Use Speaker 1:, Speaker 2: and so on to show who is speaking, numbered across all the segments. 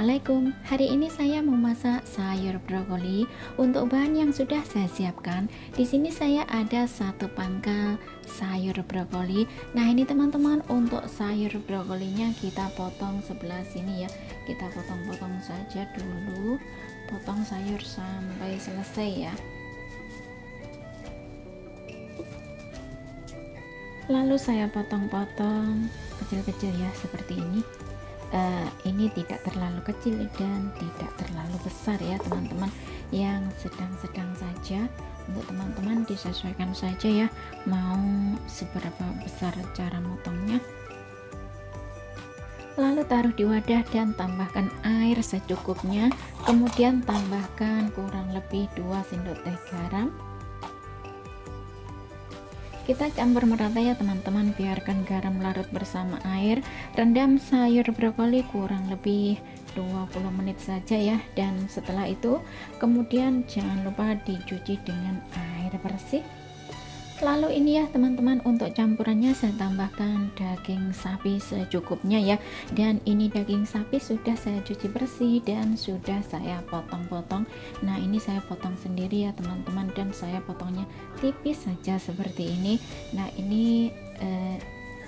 Speaker 1: Assalamualaikum. Hari ini saya mau masak sayur brokoli. Untuk bahan yang sudah saya siapkan, di sini saya ada satu pangkal sayur brokoli. Nah, ini teman-teman, untuk sayur brokolinya kita potong sebelah sini ya. Kita potong-potong saja dulu. Potong sayur sampai selesai ya. Lalu saya potong-potong kecil-kecil ya, seperti ini. Ini tidak terlalu kecil dan tidak terlalu besar ya teman-teman, yang sedang-sedang saja. Untuk teman-teman disesuaikan saja ya, mau seberapa besar cara motongnya. Lalu taruh di wadah dan tambahkan air secukupnya, kemudian tambahkan kurang lebih 2 sendok teh garam. Kita campur merata ya teman-teman, biarkan garam larut bersama air. Rendam sayur brokoli kurang lebih 20 menit saja ya, dan setelah itu kemudian jangan lupa dicuci dengan air bersih. Lalu ini ya teman-teman, untuk campurannya saya tambahkan daging sapi secukupnya ya, dan ini daging sapi sudah saya cuci bersih dan sudah saya potong-potong. Nah, ini saya potong sendiri ya teman-teman, dan saya potongnya tipis saja seperti ini. Nah, ini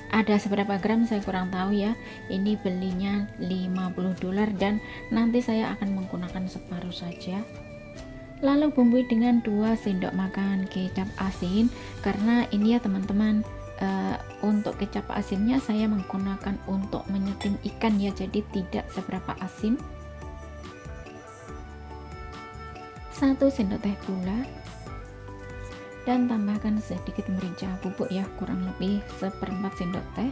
Speaker 1: ada seberapa gram saya kurang tahu ya, ini belinya $50 dan nanti saya akan menggunakan separuh saja. Lalu bumbui dengan 2 sendok makan kecap asin, karena ini ya teman-teman, untuk kecap asinnya saya menggunakan untuk menyetim ikan ya, jadi tidak seberapa asin. 1 sendok teh gula, dan tambahkan sedikit merica bubuk ya, kurang lebih 1/4 sendok teh,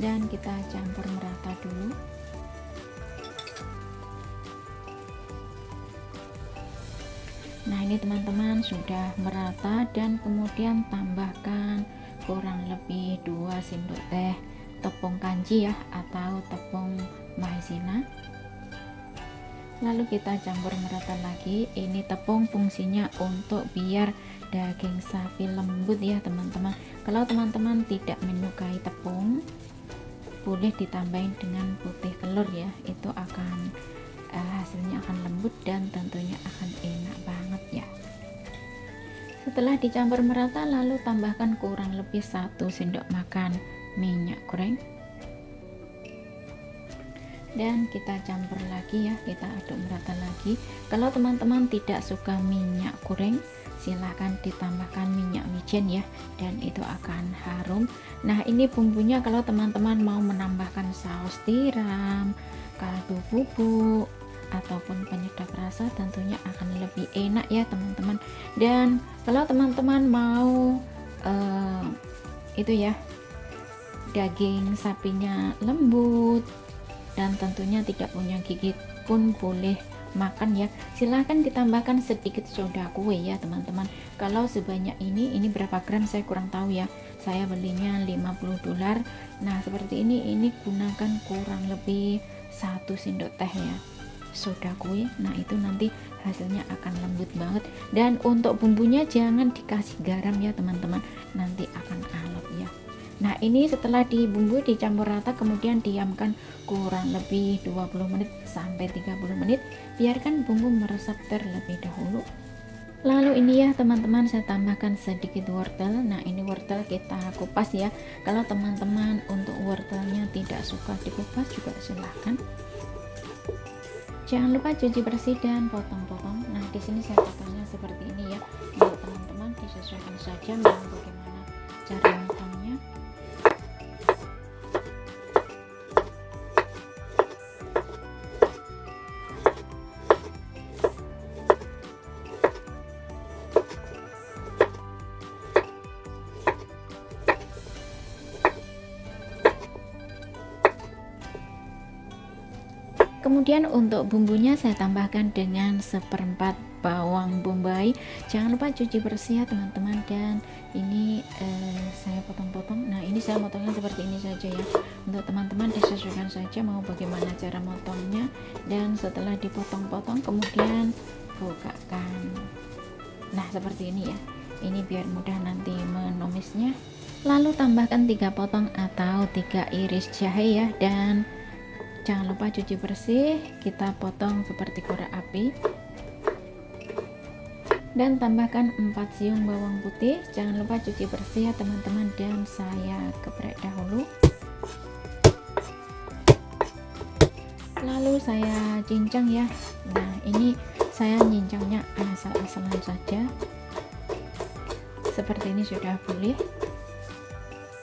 Speaker 1: dan kita campur merata dulu. Nah, ini teman-teman sudah merata, dan kemudian tambahkan kurang lebih 2 sendok teh tepung kanji ya, atau tepung maizena. Lalu kita campur merata lagi. Ini tepung fungsinya untuk biar daging sapi lembut ya teman-teman. Kalau teman-teman tidak menyukai tepung, boleh ditambahin dengan putih telur ya, itu akan hasilnya akan lembut dan tentunya akan enak banget ya. Setelah dicampur merata, lalu tambahkan kurang lebih 1 sendok makan minyak goreng, dan kita campur lagi ya, kita aduk merata lagi. Kalau teman-teman tidak suka minyak goreng, silahkan ditambahkan minyak wijen ya, dan itu akan harum. Nah, ini bumbunya kalau teman-teman mau menambahkan saus tiram, kaldu bubuk, ataupun penyedap rasa, tentunya akan lebih enak ya teman-teman. Dan kalau teman-teman mau itu ya, daging sapinya lembut dan tentunya tidak punya gigit pun boleh makan ya, silahkan ditambahkan sedikit soda kue ya teman-teman. Kalau sebanyak ini berapa gram saya kurang tahu ya, saya belinya $50. Nah, seperti ini gunakan kurang lebih 1 sendok teh ya soda kue. Nah, itu nanti hasilnya akan lembut banget. Dan untuk bumbunya jangan dikasih garam ya teman-teman, nanti akan alot ya. Nah, ini setelah dibumbui dicampur rata, kemudian diamkan kurang lebih 20 menit sampai 30 menit, biarkan bumbu meresap terlebih dahulu. Lalu ini ya teman-teman, saya tambahkan sedikit wortel. Nah, ini wortel kita kupas ya. Kalau teman-teman untuk wortelnya tidak suka dikupas juga silahkan. Jangan lupa cuci bersih dan potong-potong. Nah, di sini saya potongnya seperti ini ya. Untuk teman-teman disesuaikan saja mau bagaimana cara potongnya. Kemudian untuk bumbunya saya tambahkan dengan 1/4 bawang bombay. Jangan lupa cuci bersih ya teman-teman, dan ini saya potong-potong. Nah, ini saya potongnya seperti ini saja ya. Untuk teman-teman disesuaikan saja mau bagaimana cara motongnya, dan setelah dipotong-potong kemudian bukakan. Nah, seperti ini ya, ini biar mudah nanti menumisnya. Lalu tambahkan 3 potong atau 3 iris jahe ya, dan jangan lupa cuci bersih, kita potong seperti korek api. Dan tambahkan 4 siung bawang putih, jangan lupa cuci bersih ya teman-teman, dan saya geprek dahulu. Lalu saya cincang ya. Nah, ini saya cincangnya asal-asalan saja. Seperti ini sudah boleh.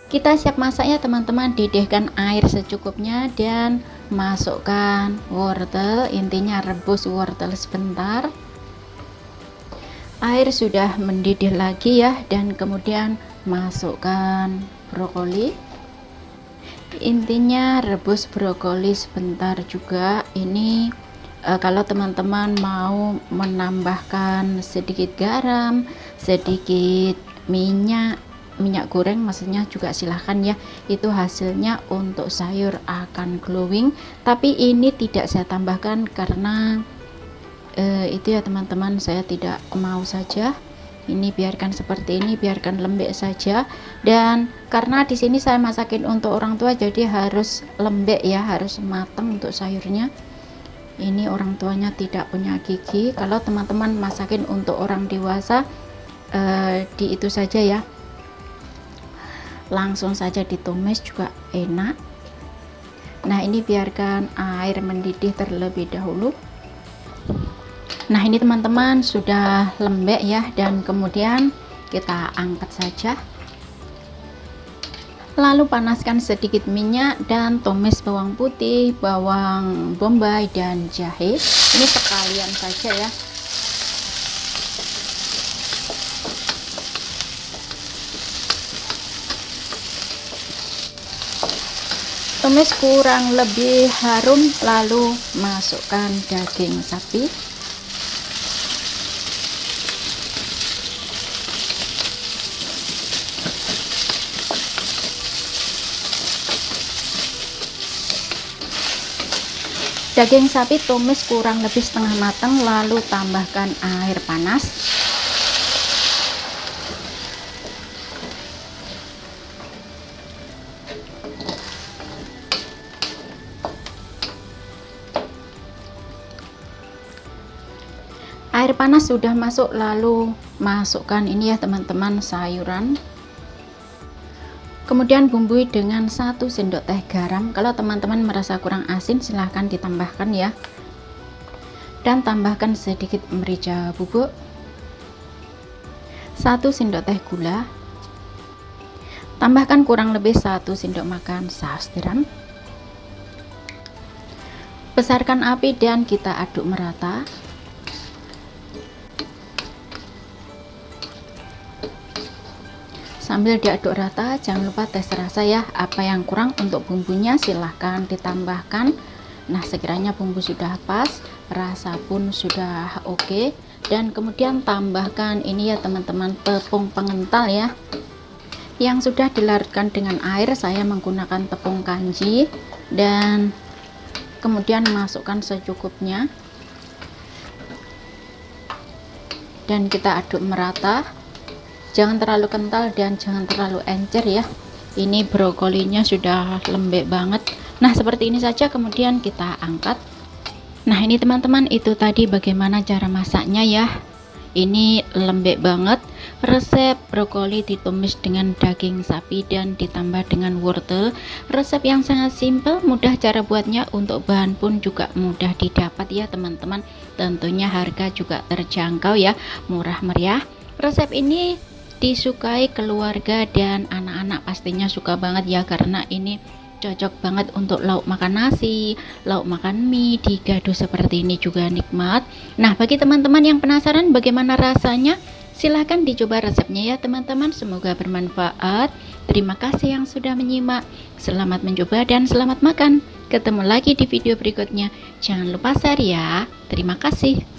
Speaker 1: Kita siap masak ya teman-teman. Didihkan air secukupnya dan masukkan wortel, intinya rebus wortel sebentar. Air sudah mendidih lagi ya, dan kemudian masukkan brokoli. Intinya rebus brokoli sebentar juga. Ini kalau teman-teman mau menambahkan sedikit garam, sedikit minyak goreng maksudnya juga silahkan ya, itu hasilnya untuk sayur akan glowing. Tapi ini tidak saya tambahkan karena itu ya teman-teman, saya tidak mau saja. Ini biarkan seperti ini, biarkan lembek saja. Dan karena di sini saya masakin untuk orang tua, jadi harus lembek ya, harus matang untuk sayurnya. Ini orang tuanya tidak punya gigi. Kalau teman-teman masakin untuk orang dewasa, di itu saja ya, langsung saja ditumis juga enak. Nah, ini biarkan air mendidih terlebih dahulu. Nah, ini teman-teman sudah lembek ya, dan kemudian kita angkat saja. Lalu panaskan sedikit minyak dan tumis bawang putih, bawang bombay dan jahe. Ini sekalian saja ya. Tumis kurang lebih harum, lalu masukkan daging sapi. Daging sapi tumis kurang lebih setengah matang, lalu tambahkan air panas. Air panas sudah masuk, lalu masukkan ini ya teman-teman sayuran. Kemudian bumbui dengan 1 sendok teh garam. Kalau teman-teman merasa kurang asin silahkan ditambahkan ya. Dan tambahkan sedikit merica bubuk, 1 sendok teh gula, tambahkan kurang lebih 1 sendok makan saus tiram. Besarkan api dan kita aduk merata. Sambil diaduk rata, jangan lupa tes rasa ya, apa yang kurang untuk bumbunya silahkan ditambahkan. Nah, sekiranya bumbu sudah pas, rasa pun sudah oke, dan kemudian tambahkan ini ya teman-teman, tepung pengental ya, yang sudah dilarutkan dengan air. Saya menggunakan tepung kanji, dan kemudian masukkan secukupnya dan kita aduk merata. Jangan terlalu kental dan jangan terlalu encer ya. Ini brokolinya sudah lembek banget. Nah, seperti ini saja, kemudian kita angkat. Nah, ini teman-teman, itu tadi bagaimana cara masaknya ya. Ini lembek banget. Resep brokoli ditumis dengan daging sapi dan ditambah dengan wortel. Resep yang sangat simpel, mudah cara buatnya. Untuk bahan pun juga mudah didapat ya teman-teman. Tentunya harga juga terjangkau ya, murah meriah. Resep ini disukai keluarga dan anak-anak pastinya suka banget ya, karena ini cocok banget untuk lauk makan nasi, lauk makan mie, digado seperti ini juga nikmat. Nah, bagi teman-teman yang penasaran bagaimana rasanya, silahkan dicoba resepnya ya teman-teman. Semoga bermanfaat. Terima kasih yang sudah menyimak. Selamat mencoba dan selamat makan. Ketemu lagi di video berikutnya. Jangan lupa share ya. Terima kasih.